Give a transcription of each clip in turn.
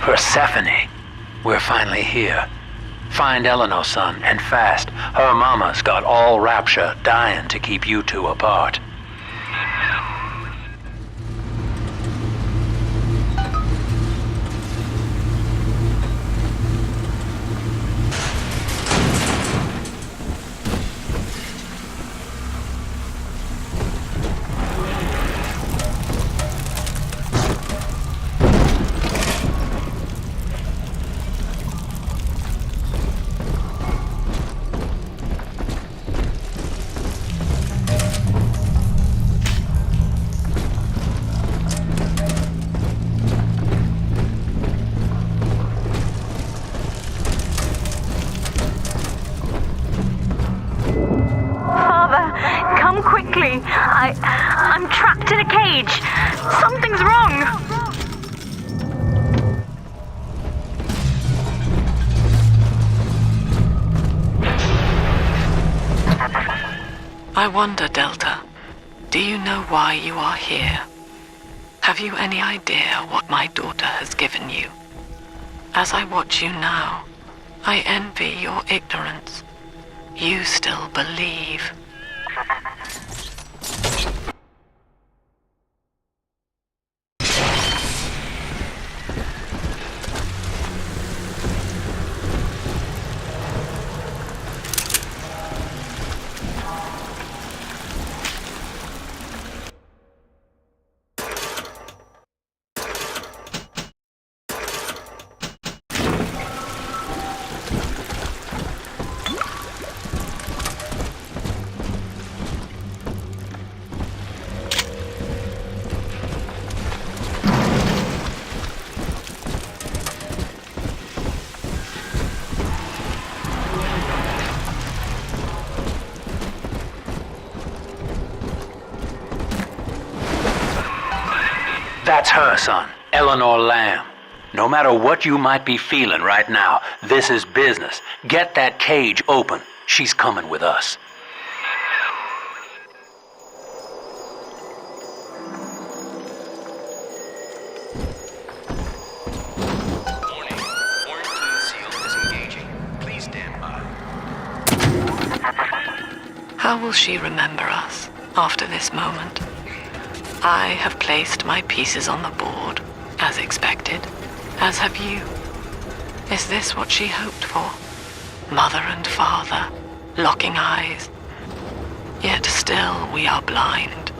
Persephone, we're finally here. Find Eleanor, son, and fast. Her mama's got all Rapture dying to keep you two apart. I'm trapped in a cage. Something's wrong. I wonder, Delta, do you know why you are here? Have you any idea what my daughter has given you? As I watch you now, I envy your ignorance. You still believe. That's her, son, Eleanor Lamb. No matter what you might be feeling right now, this is business. Get that cage open. She's coming with us. Warning. Quarantine seal disengaging. Please stand by. How will she remember us after this moment? I have placed my pieces on the board, as expected, as have you. Is this what she hoped for? Mother and father, locking eyes. Yet still we are blind.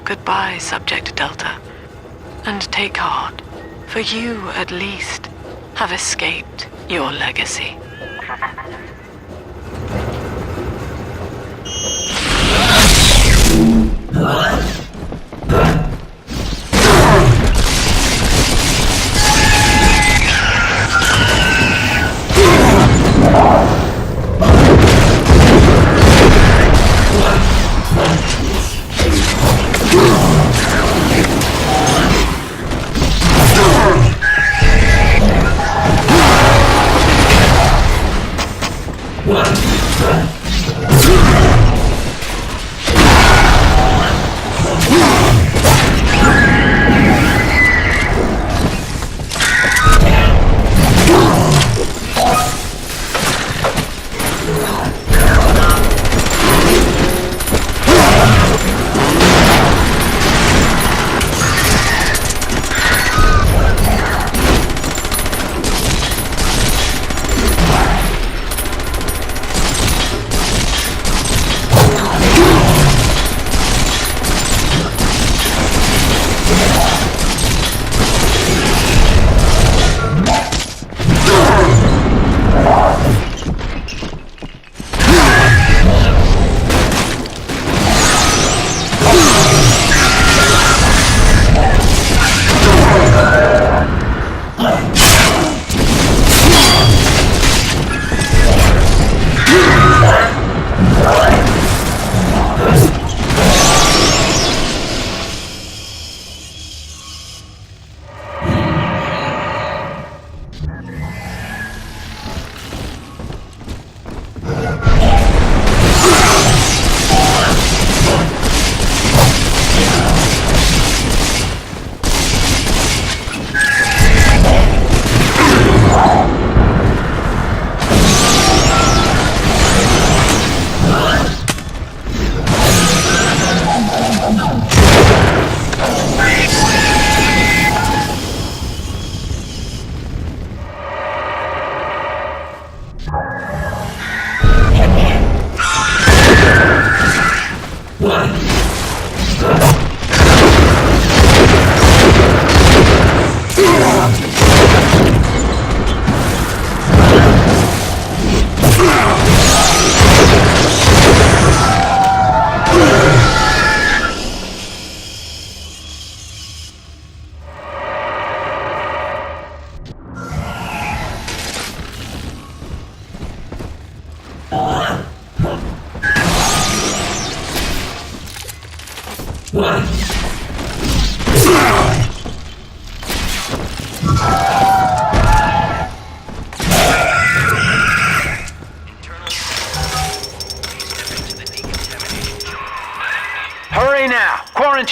Goodbye, Subject Delta. And take heart, for you, at least, have escaped your legacy.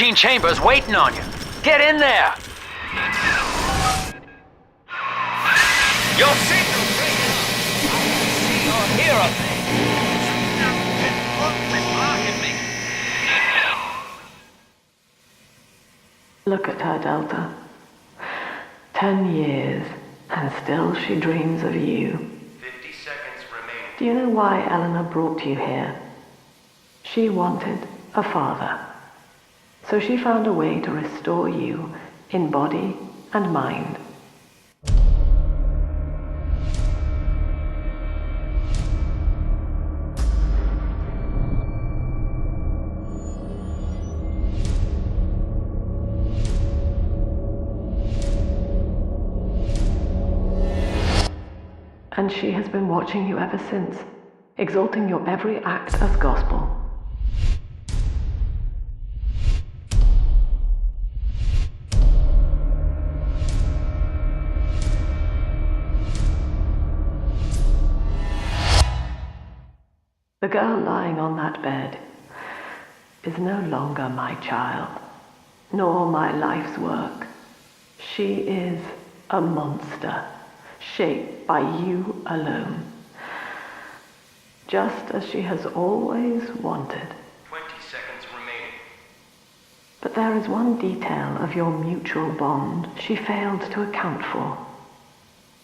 14 chambers waiting on you. Get in there! Your signal failed. See or hear a thing. Quit blocking me. Look at her, Delta. 10 years, and still she dreams of you. 50 seconds remaining. Do you know why Eleanor brought you here? She wanted a father. So she found a way to restore you in body and mind. And she has been watching you ever since, exalting your every act as gospel. The girl lying on that bed is no longer my child, nor my life's work. She is a monster, shaped by you alone, just as she has always wanted. 20 seconds remaining. But there is one detail of your mutual bond she failed to account for.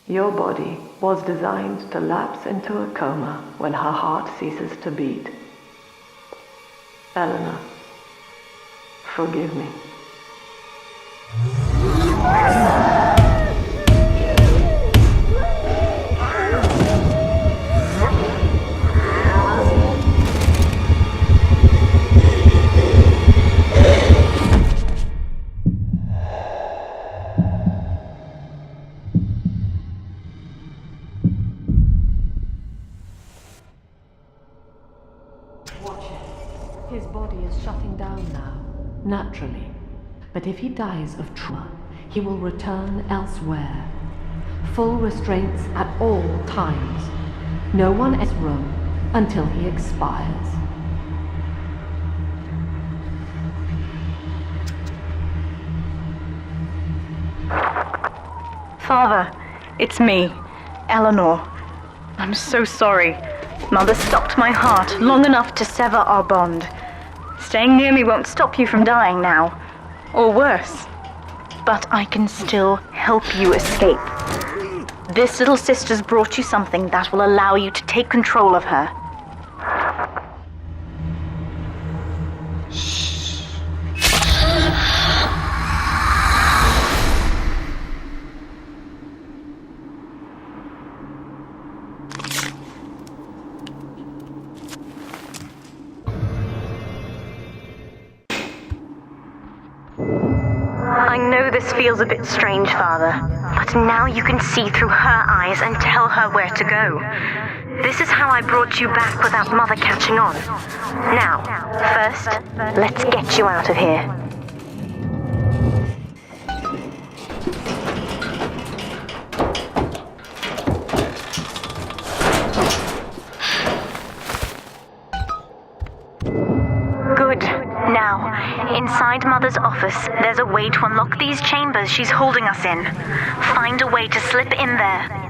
Your body was designed to lapse into a coma when her heart ceases to beat. Eleanor, forgive me. His body is shutting down now, naturally. But if he dies of trauma, he will return elsewhere. Full restraints at all times. No one enters the room until he expires. Father, it's me, Eleanor. I'm so sorry. Mother stopped my heart long enough to sever our bond. Staying near me won't stop you from dying now. Or worse. But I can still help you escape. This little sister's brought you something that will allow you to take control of her. I know this feels a bit strange, Father, but now you can see through her eyes and tell her where to go. This is how I brought you back without Mother catching on. Now, first, let's get you out of here. Good. Now, inside Mother's office, there's a way to unlock these chambers she's holding us in. Find a way to slip in there.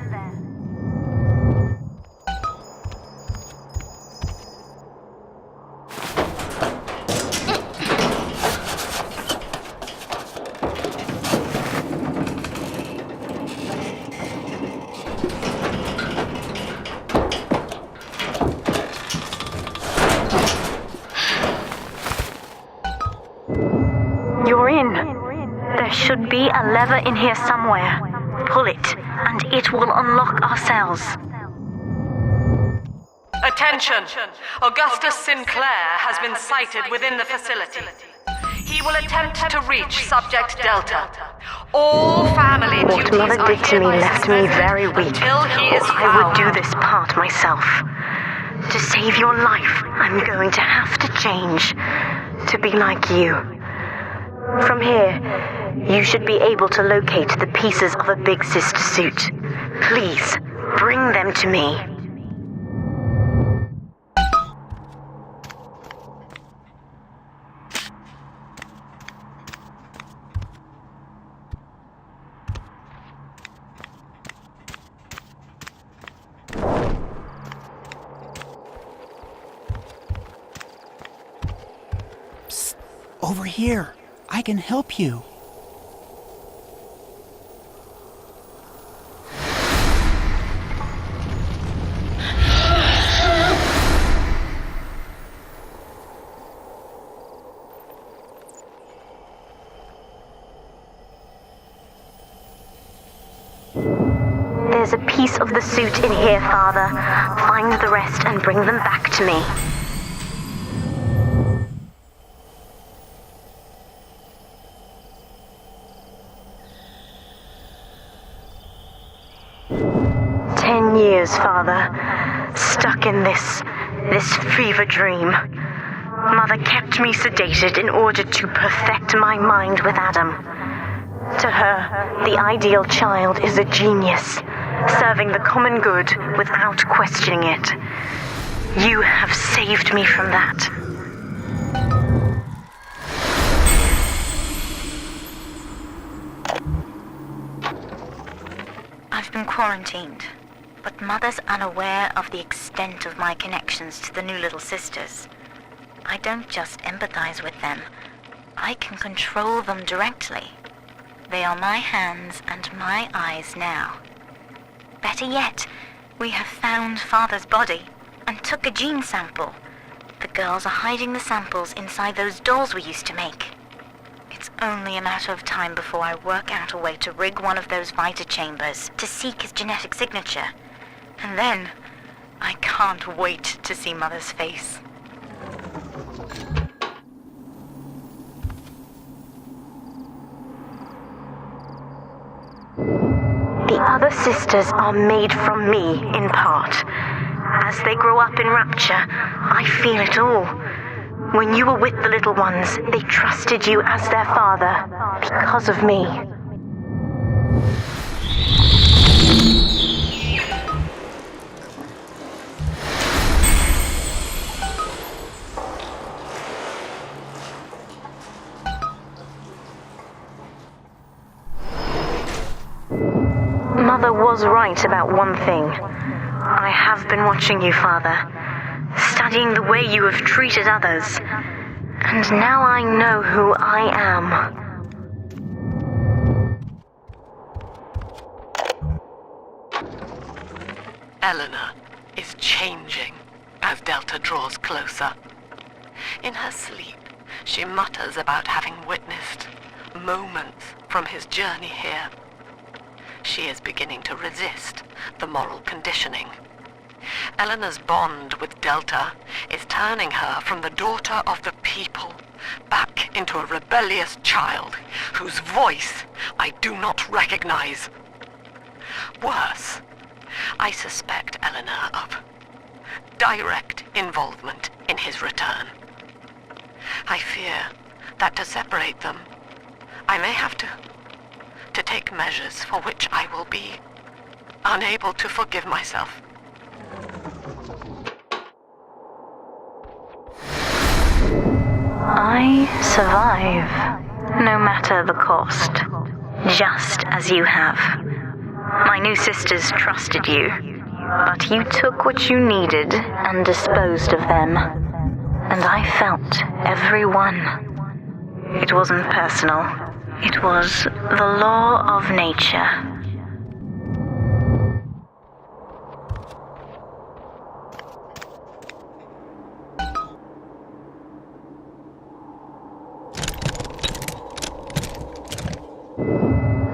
You're in. There should be a lever in here somewhere. Pull it, and it will unlock our cells. Attention! Augustus Sinclair has been sighted within the facility. He will attempt to reach Subject Delta. All family What duties Mother are did to me hereby left me suspended very weak. until he is I would found. do this part myself. To save your life, I'm going to have to change. To be like you. From here, you should be able to locate the pieces of a Big Sister suit. Please, bring them to me. here. I can help you. There's a piece of the suit in here, Father. Find the rest and bring them back to me. Years, Father, stuck in this fever dream. Mother kept me sedated in order to perfect my mind with Adam. To her, the ideal child is a genius, serving the common good without questioning it. You have saved me from that. I've been quarantined. But Mother's unaware of the extent of my connections to the new little sisters. I don't just empathize with them. I can control them directly. They are my hands and my eyes now. Better yet, we have found Father's body and took a gene sample. The girls are hiding the samples inside those dolls we used to make. It's only a matter of time before I work out a way to rig one of those vita chambers to seek his genetic signature. And then, I can't wait to see Mother's face. The other sisters are made from me, in part. As they grow up in rapture, I feel it all. When you were with the little ones, they trusted you as their father, because of me. Mother was right about one thing. I have been watching you, Father, studying the way you have treated others, and now I know who I am. Eleanor is changing as Delta draws closer. In her sleep, she mutters about having witnessed moments from his journey here. She is beginning to resist the moral conditioning. Eleanor's bond with Delta is turning her from the daughter of the people back into a rebellious child whose voice I do not recognize. Worse, I suspect Eleanor of direct involvement in his return. I fear that to separate them, I may have to take measures for which I will be unable to forgive myself. I survive, no matter the cost, just as you have. My new sisters trusted you, but you took what you needed and disposed of them. And I felt every one. It wasn't personal. It was the law of nature.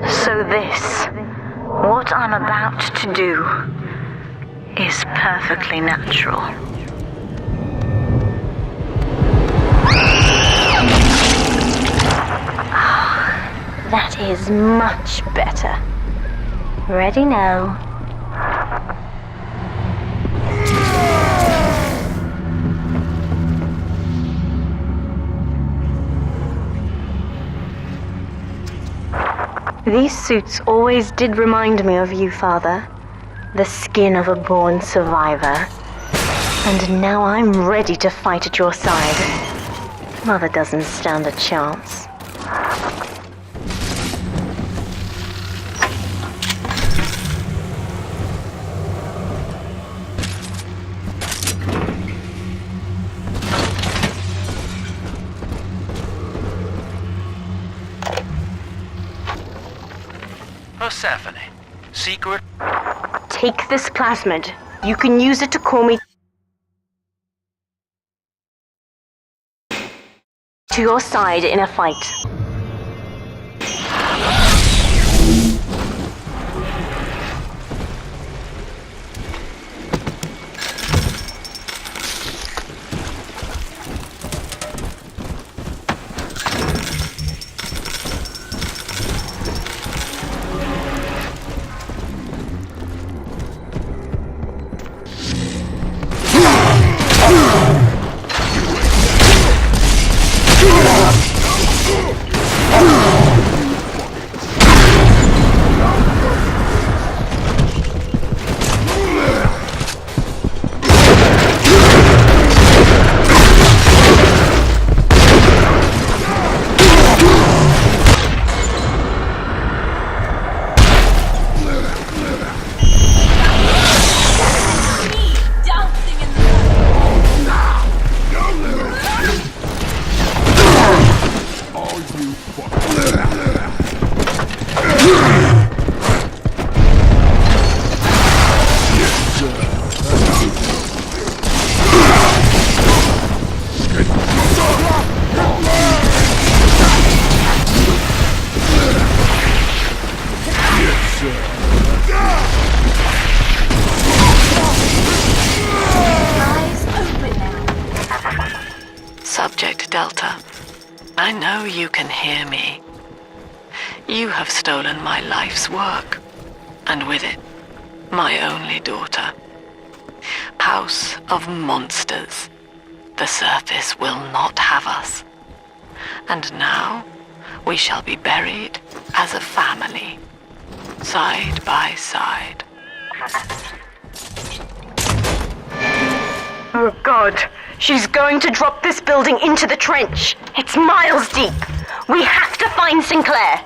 So this, what I'm about to do, is perfectly natural. That is much better. Ready now. These suits always did remind me of you, Father. The skin of a born survivor. And now I'm ready to fight at your side. Mother doesn't stand a chance. Persephone. Secret. Take this plasmid. You can use it to call me to your side in a fight. Subject Delta, I know you can hear me. You have stolen my life's work, and with it, my only daughter. House of Monsters. The surface will not have us. And now, we shall be buried as a family, side by side. Oh God, she's going to drop this building into the trench. It's miles deep. We have to find Sinclair.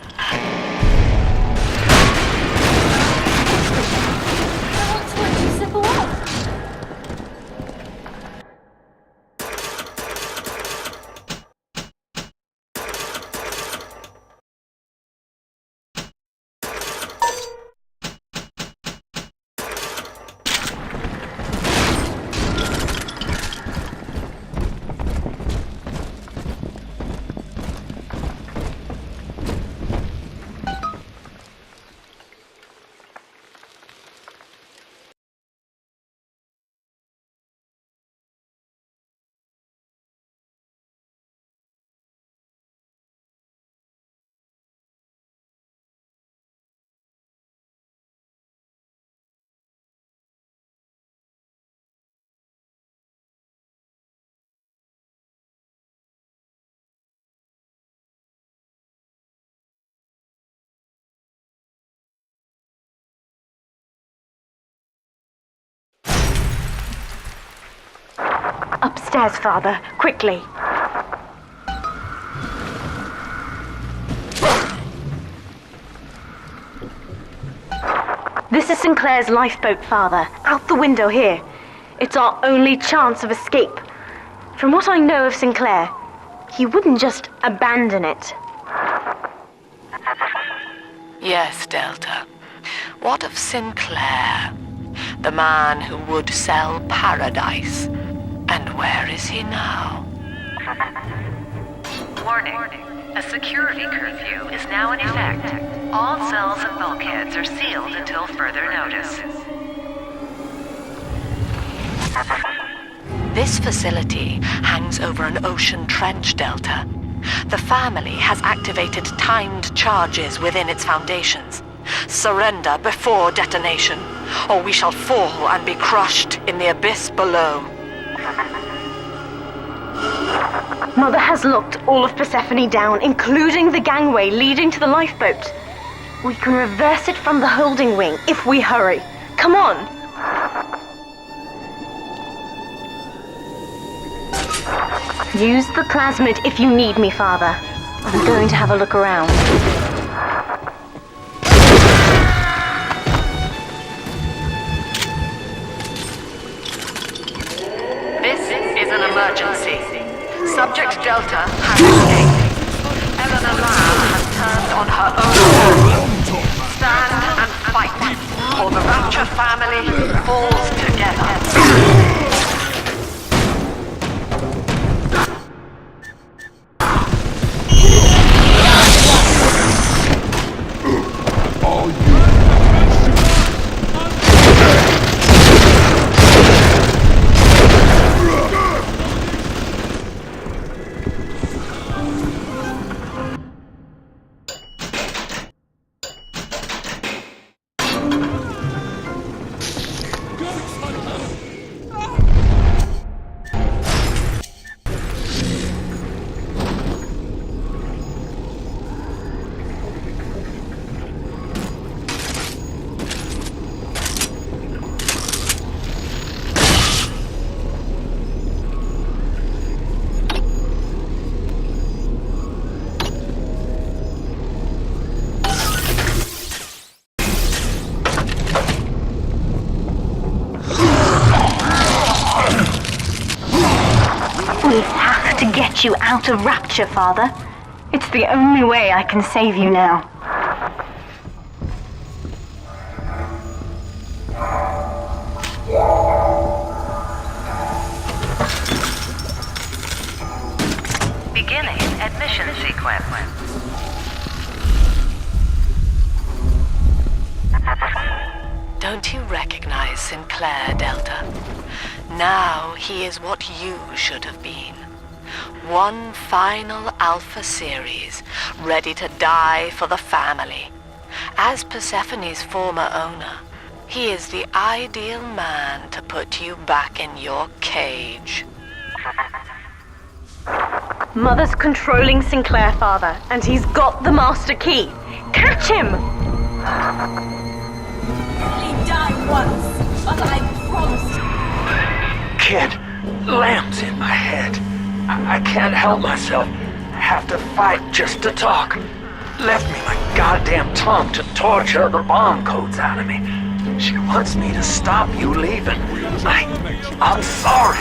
Upstairs, Father, quickly. This is Sinclair's lifeboat, Father. Out the window here. It's our only chance of escape. From what I know of Sinclair, he wouldn't just abandon it. Yes, Delta. What of Sinclair? The man who would sell paradise. And where is he now? Warning. A security curfew is now in effect. All cells and bulkheads are sealed until further notice. This facility hangs over an ocean trench, Delta. The family has activated timed charges within its foundations. Surrender before detonation, or we shall fall and be crushed in the abyss below. Mother has locked all of Persephone down, including the gangway leading to the lifeboat. We can reverse it from the holding wing if we hurry. Come on! Use the plasmid if you need me, Father. I'm going to have a look around. This is an emergency. Subject Delta has escaped. Eleanor Lamb has turned on her own. Stand Rapture family falls together. We have to get you out of Rapture, Father. It's the only way I can save you now. Beginning admission sequence. Don't you recognize Sinclair, Delta? Now he is what you should have been. One final Alpha series, ready to die for the family. As Persephone's former owner, he is the ideal man to put you back in your cage. Mother's controlling Sinclair, Father, and he's got the master key. Catch him! Only die once, but I promise. Kid, Lamb's in my head. I can't help myself. Have to fight just to talk. Left me my goddamn tongue to torture the bomb codes out of me. She wants me to stop you leaving. I'm sorry.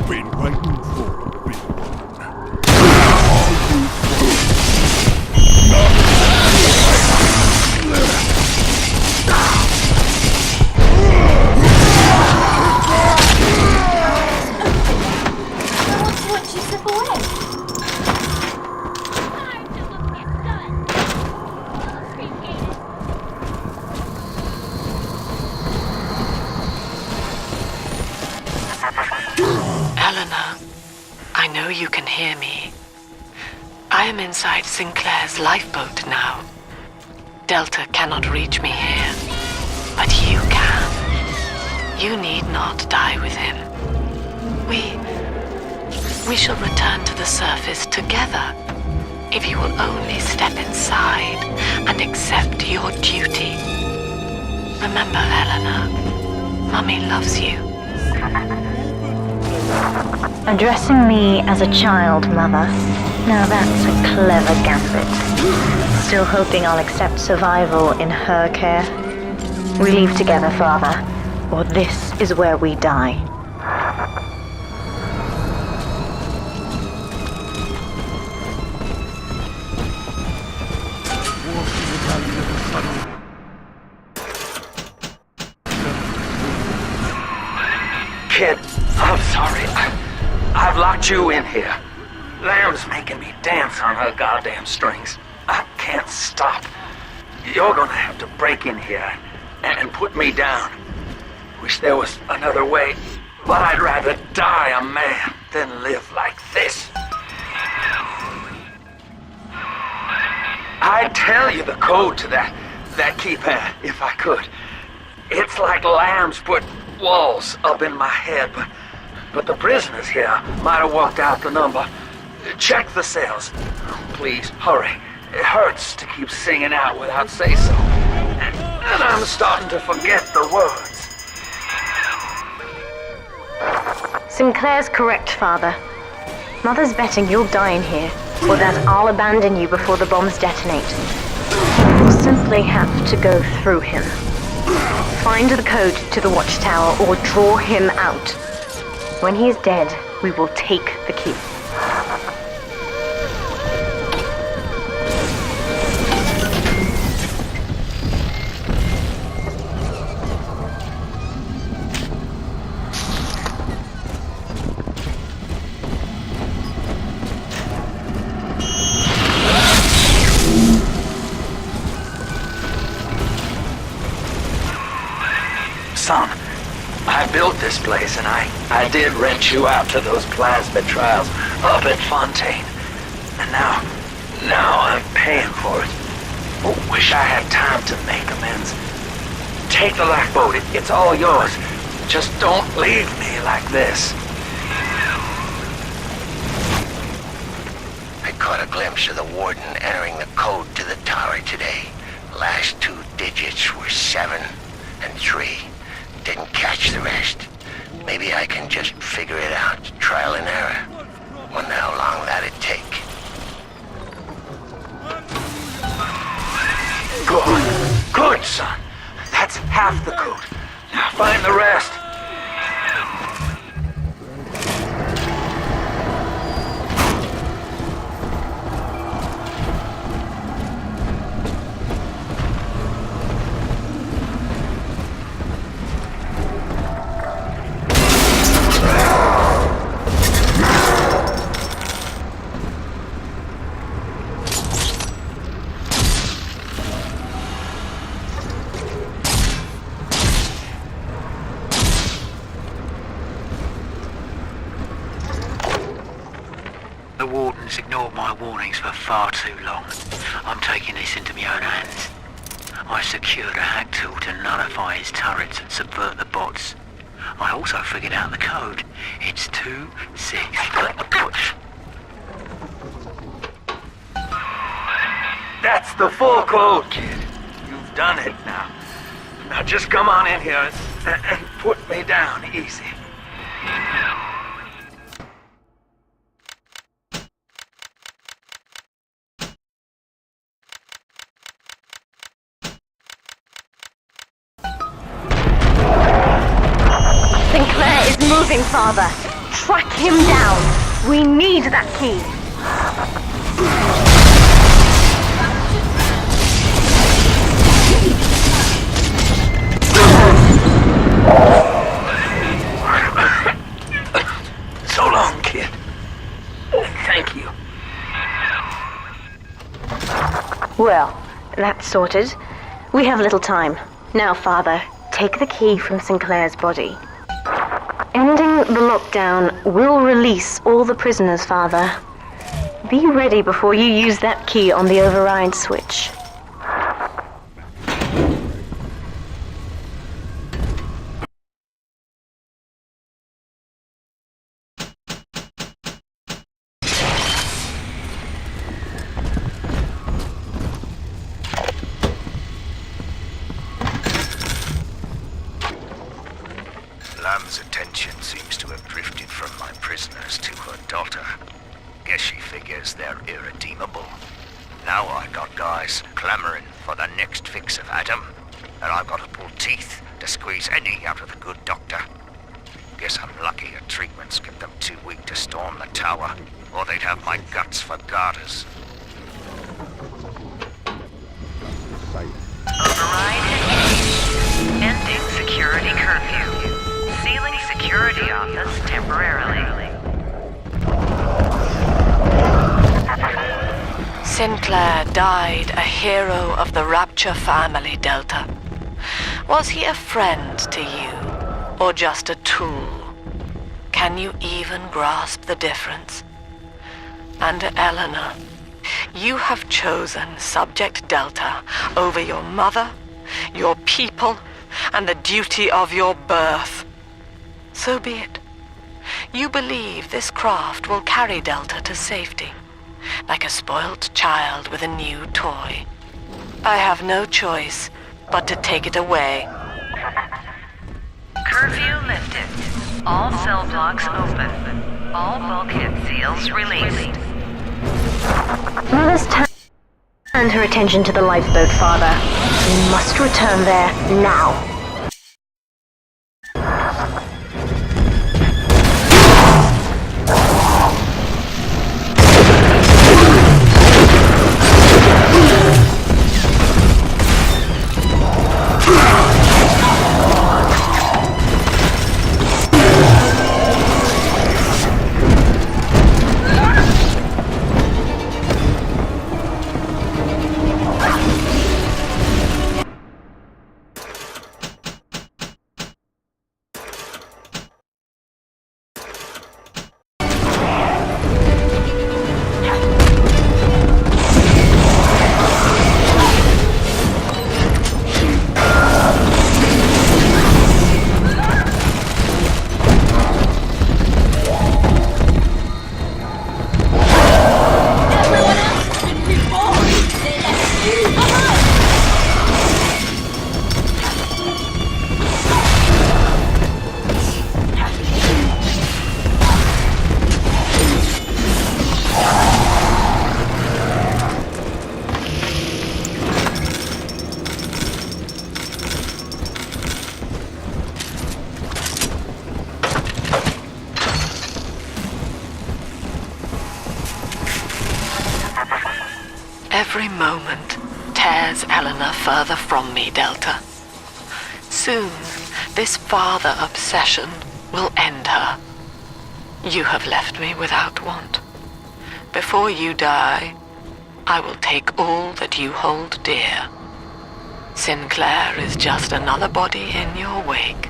Been waiting for a big Eleanor, I know you can hear me. I am inside Sinclair's lifeboat now. Delta cannot reach me here, but you can. You need not die with him. We shall return to the surface together, if you will only step inside and accept your duty. Remember, Eleanor, Mummy loves you. Addressing me as a child, Mother. Now that's a clever gambit. Still hoping I'll accept survival in her care? We leave together, Father, or this is where we die. Kid, I'm sorry. I've locked you in here. Lamb's making me dance on her goddamn strings. I can't stop. You're gonna have to break in here and put me down. Wish there was another way. but I'd rather die a man than live like this. I'd tell you the code to that keypad if I could. It's like Lamb's put walls up in my head, but the prisoners here might have walked out the number. Check the cells. Please, hurry. It hurts to keep singing out without say-so. And I'm starting to forget the words. Sinclair's correct, Father. Mother's betting you'll die in here, or that I'll abandon you before the bombs detonate. You'll simply have to go through him. Find the code to the watchtower or draw him out. When he is dead, we will take the key. Son, I built this place and I did rent you out to those plasmid trials up at Fontaine. And now I'm paying for it. Oh, wish I had time to make amends. Take the lifeboat, it's all yours. Just don't leave me like this. I caught a glimpse of the warden entering the code to the tower today. Last two digits were 7 and 3. Didn't catch the rest. Maybe I can just figure it out, trial and error. Wonder how long that'd take. Good, son. That's half the code. Now find the rest. The warden's ignored my warnings for far too long. I'm taking this into my own hands. I secured a hack tool to nullify his turrets and subvert the bots. I also figured out the code. It's 2-6. That's the full code, kid. You've done it now. Now just come on in here and put me down easy. Sinclair is moving, Father. Track him down. We need that key. So long, kid. Thank you. Well, that's sorted. We have little time. Now, Father, take the key from Sinclair's body. Ending the lockdown will release all the prisoners, Father. Be ready before you use that key on the override switch. Lamb's attention seems to have drifted from my prisoners to her daughter. Guess she figures they're irredeemable. Now I got guys clamoring for the next fix of Adam, and I've got to pull teeth to squeeze any out of the good doctor. Guess I'm lucky her treatments kept them too weak to storm the tower, or they'd have my guts for garters. Override engaged. Ending security curfew. Sealing security office temporarily. Sinclair died a hero of the Rapture family, Delta. Was he a friend to you, or just a tool? Can you even grasp the difference? And Eleanor, you have chosen Subject Delta over your mother, your people, and the duty of your birth. So be it. You believe this craft will carry Delta to safety, like a spoilt child with a new toy. I have no choice but to take it away. Curfew lifted. All cell blocks open. All bulkhead seals released. Mother's turned her attention to the lifeboat, Father. We must return there now. Every moment tears Eleanor further from me, Delta. Soon, this father obsession will end her. You have left me without want. Before you die, I will take all that you hold dear. Sinclair is just another body in your wake.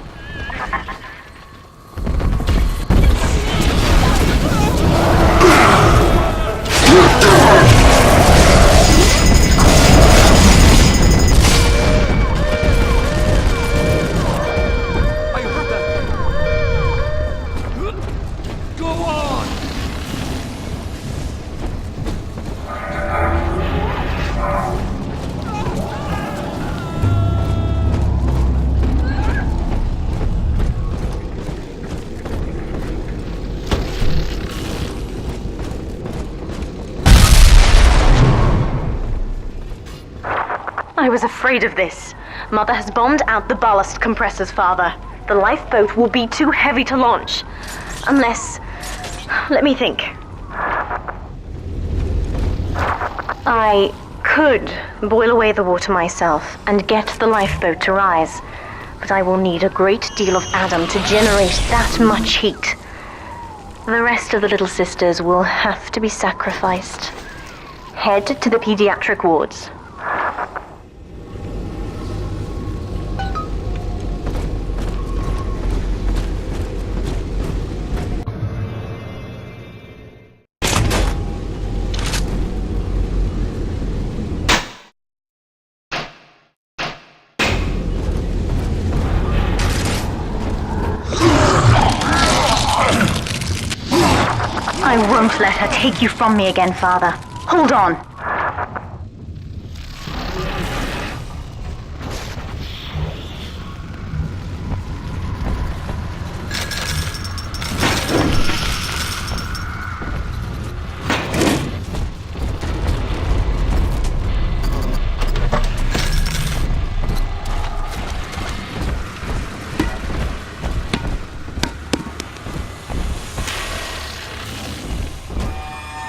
I was afraid of this. Mother has bombed out the ballast compressors, Father. The lifeboat will be too heavy to launch. Unless... let me think. I could boil away the water myself and get the lifeboat to rise. But I will need a great deal of Adam to generate that much heat. The rest of the little sisters will have to be sacrificed. Head to the pediatric wards. I won't let her take you from me again, Father. Hold on.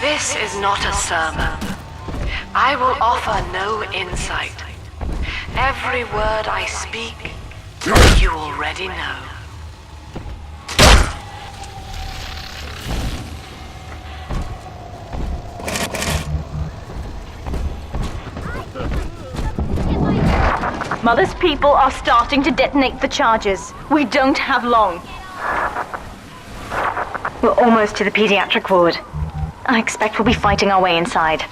This is not a sermon. I will offer no insight. Every word I speak, you already know. Mother's people are starting to detonate the charges. We don't have long. We're almost to the pediatric ward. I expect we'll be fighting our way inside.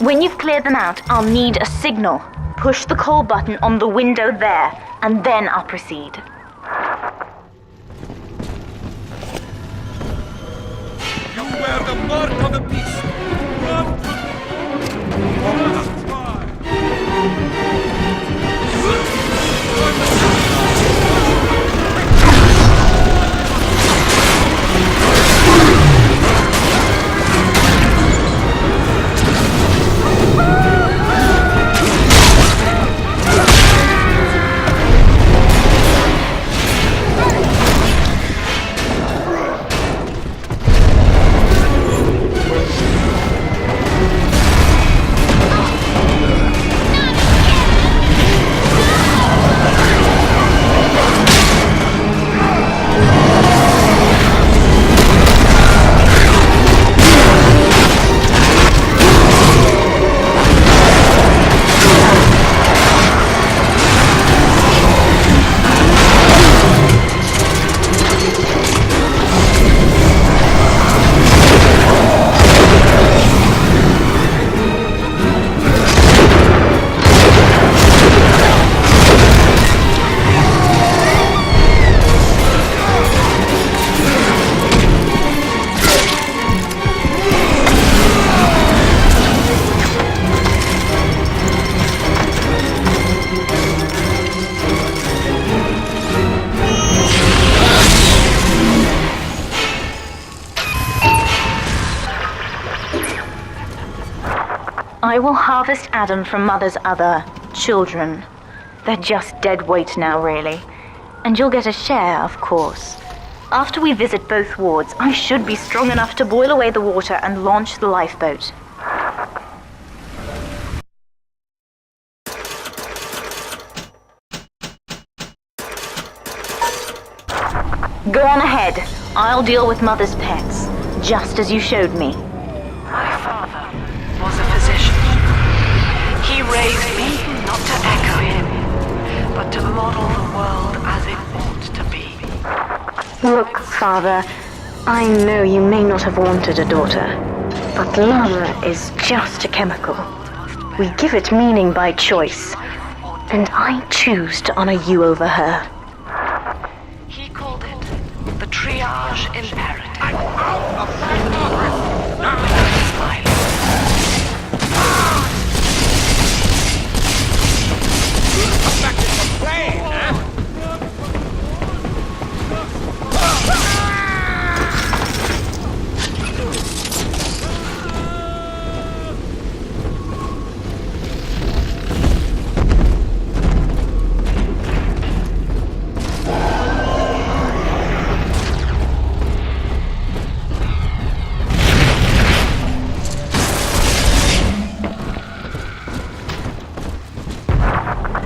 When you've cleared them out, I'll need a signal. Push the call button on the window there, and then I'll proceed. You wear the mark of the beast. Run from the I will harvest Adam from Mother's other children. They're just dead weight now, really. And you'll get a share, of course. After we visit both wards, I should be strong enough to boil away the water and launch the lifeboat. Go on ahead. I'll deal with Mother's pets, just as you showed me. My father was a physician. He raised me not to echo him, but to model the world as it ought to be. Look, Father, I know you may not have wanted a daughter, but love is just a chemical. We give it meaning by choice, and I choose to honor you over her. He called it the triage imperative. Smiling. Back to the plane, huh?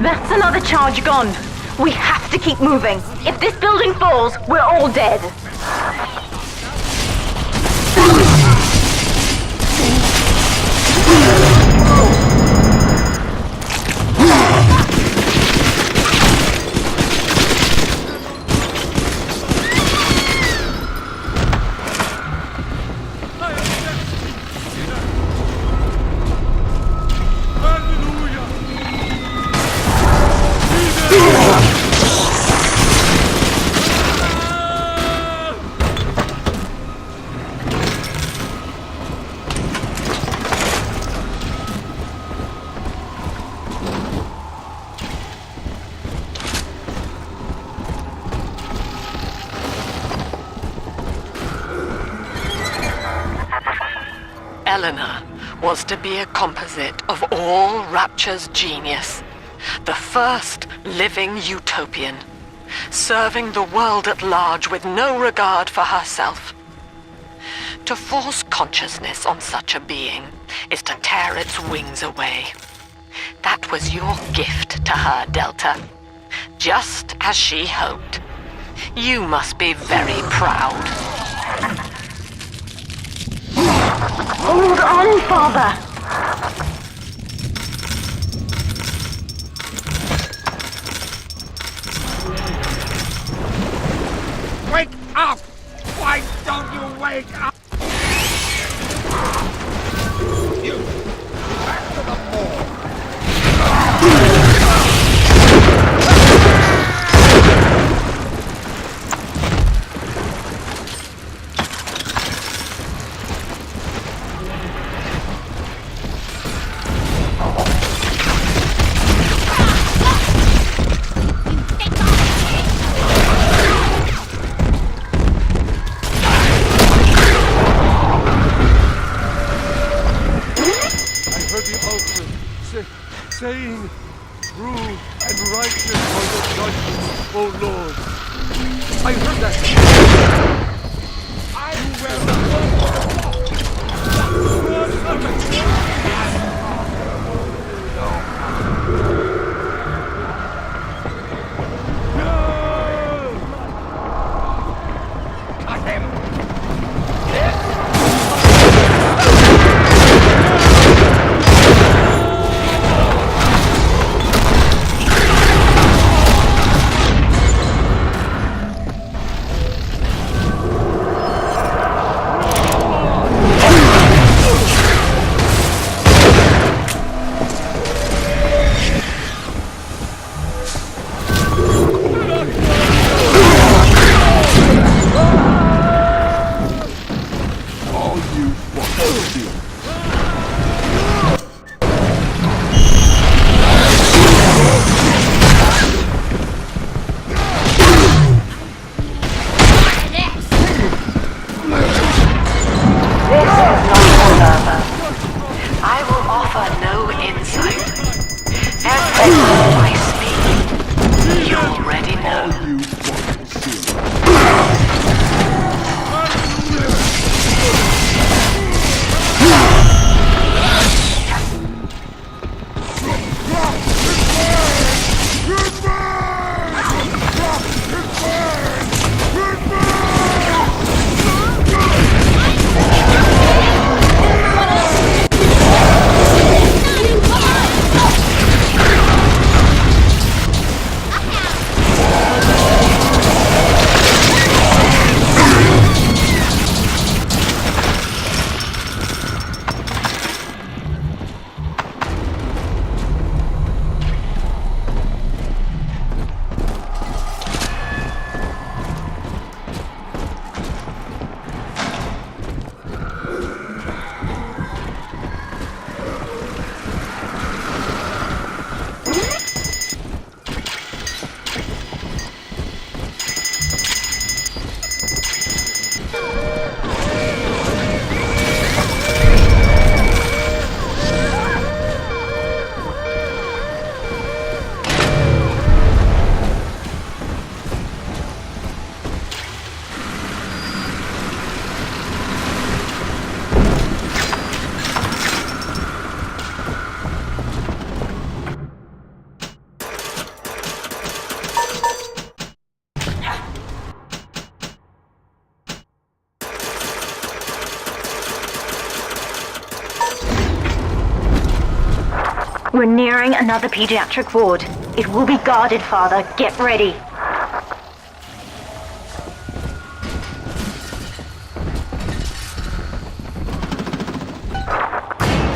That's another charge gone. We have to keep moving. If this building falls, we're all dead. Eleanor was to be a composite of all Rapture's genius. The first living utopian, serving the world at large with no regard for herself. To force consciousness on such a being is to tear its wings away. That was your gift to her, Delta. Just as she hoped. You must be very proud. Hold on, Father! Wake up! Why don't you wake up? You! Back to the morgue! Saying, true and righteous are your judgments, O Lord. I heard that. You wear the Got him! I will offer no insight. Everything I speak, you already know. We're nearing another pediatric ward. It will be guarded, Father. Get ready.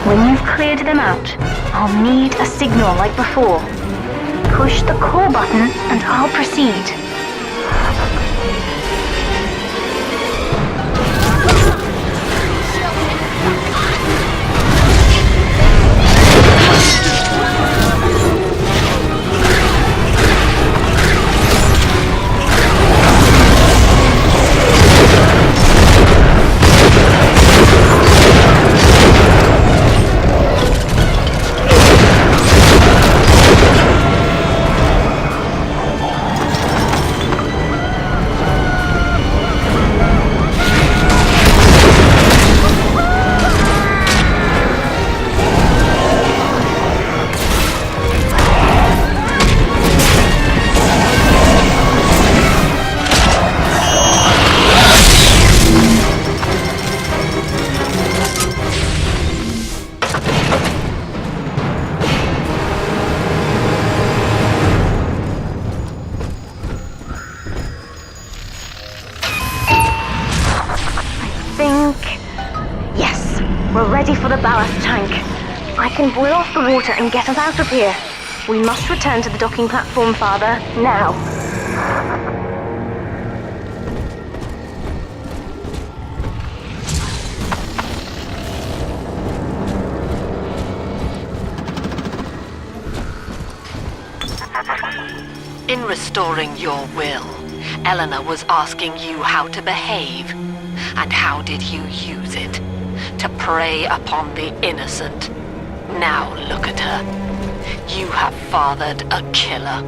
When you've cleared them out, I'll need a signal like before. Push the call button and I'll proceed. We're ready for the ballast tank. I can boil off the water and get us out of here. We must return to the docking platform, Father, now. In restoring your will, Eleanor was asking you how to behave. And how did you use it? To prey upon the innocent. Now look at her. You have fathered a killer.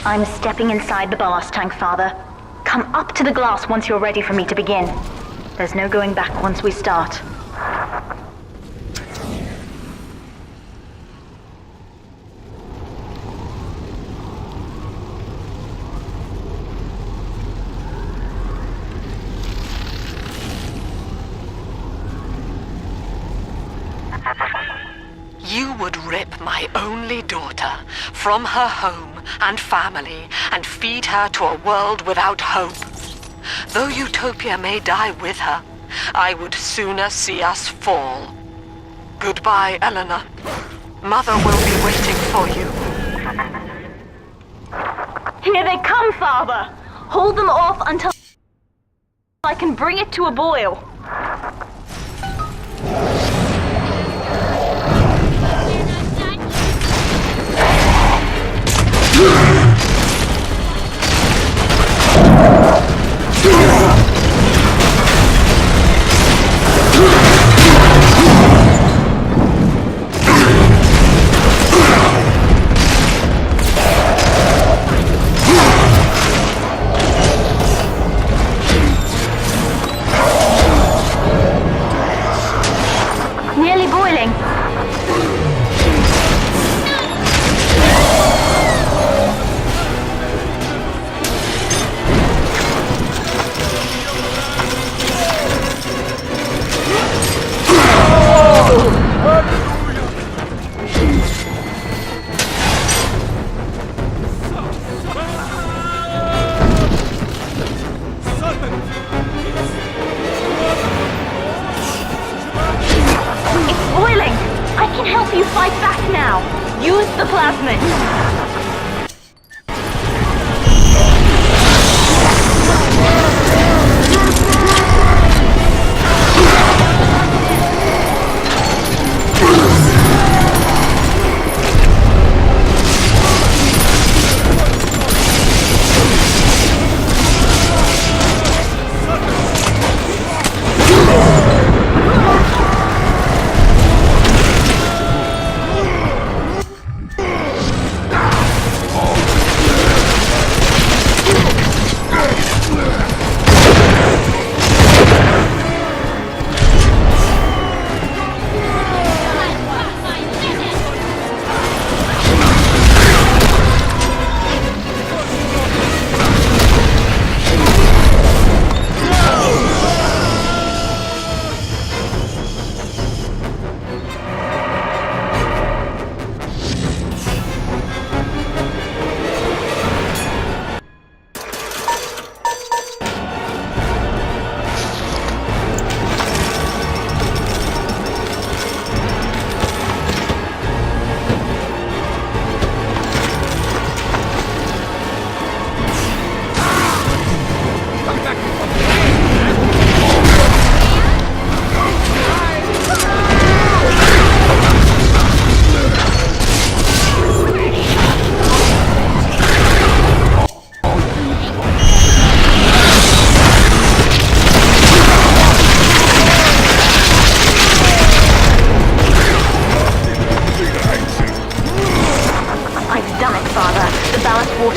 I'm stepping inside the ballast tank, Father. Come up to the glass once you're ready for me to begin. There's no going back once we start. You would rip my only daughter from her home and family and feed her to a world without hope. Though Utopia may die with her, I would sooner see us fall. Goodbye, Eleanor. Mother will be waiting for you. Here they come, Father! Hold them off until I can bring it to a boil.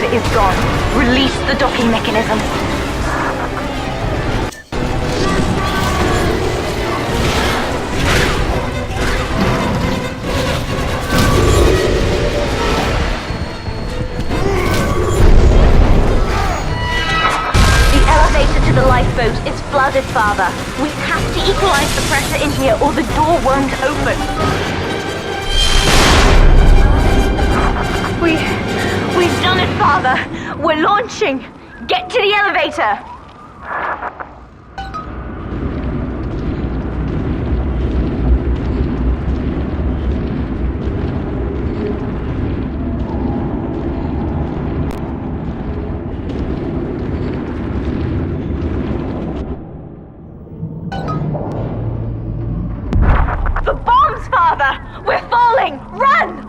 elevator is gone. Release the docking mechanism. The elevator to the lifeboat is flooded, Father. We have to equalize the pressure in here or the door won't open. We've done it, Father. We're launching. Get to the elevator. The bombs, Father! We're falling! Run!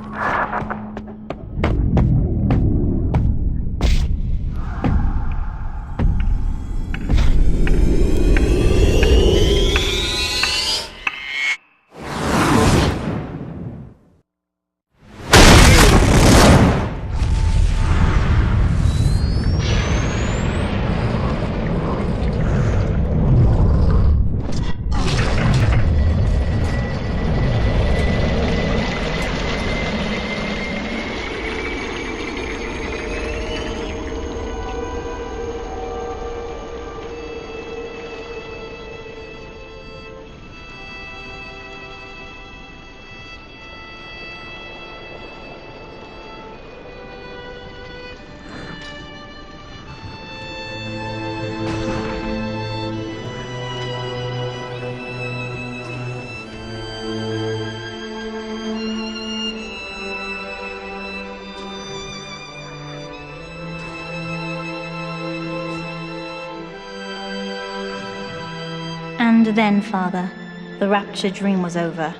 And then, Father, the rapture dream was over.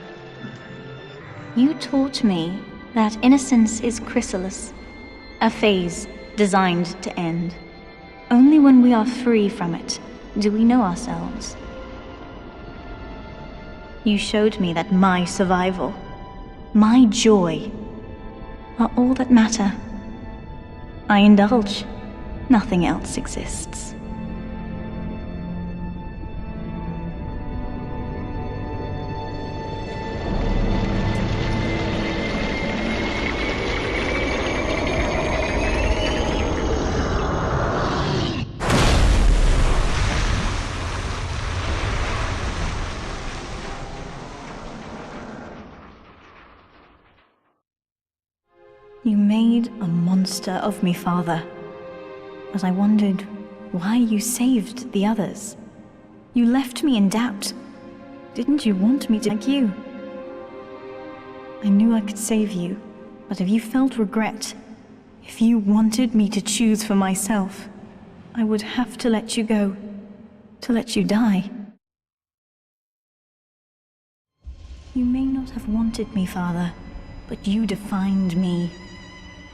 You taught me that innocence is chrysalis, a phase designed to end. Only when we are free from it do we know ourselves. You showed me that my survival, my joy, are all that matter. I indulge. Nothing else exists. You made a monster of me, Father. But I wondered why you saved the others. You left me in doubt. Didn't you want me to like you? I knew I could save you, but if you felt regret, if you wanted me to choose for myself, I would have to let you go, to let you die. You may not have wanted me, Father, but you defined me.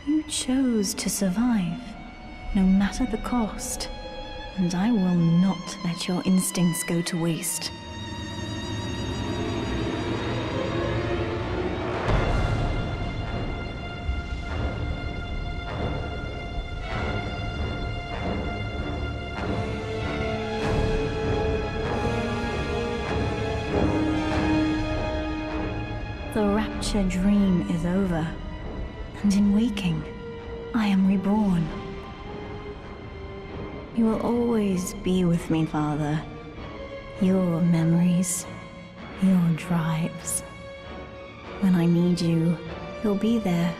You chose to survive, no matter the cost, and I will not let your instincts go to waste. The rapture dream is over. And in waking, I am reborn. You will always be with me, Father. Your memories, your drives. When I need you, you'll be there,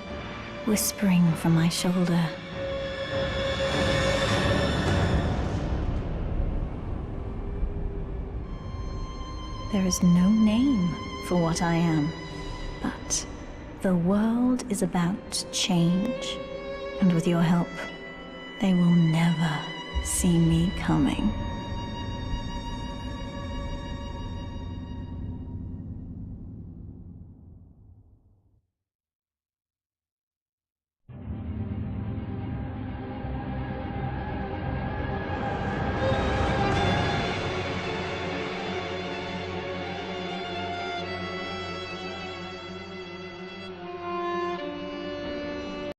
whispering from my shoulder. There is no name for what I am, but the world is about to change, and with your help, they will never see me coming.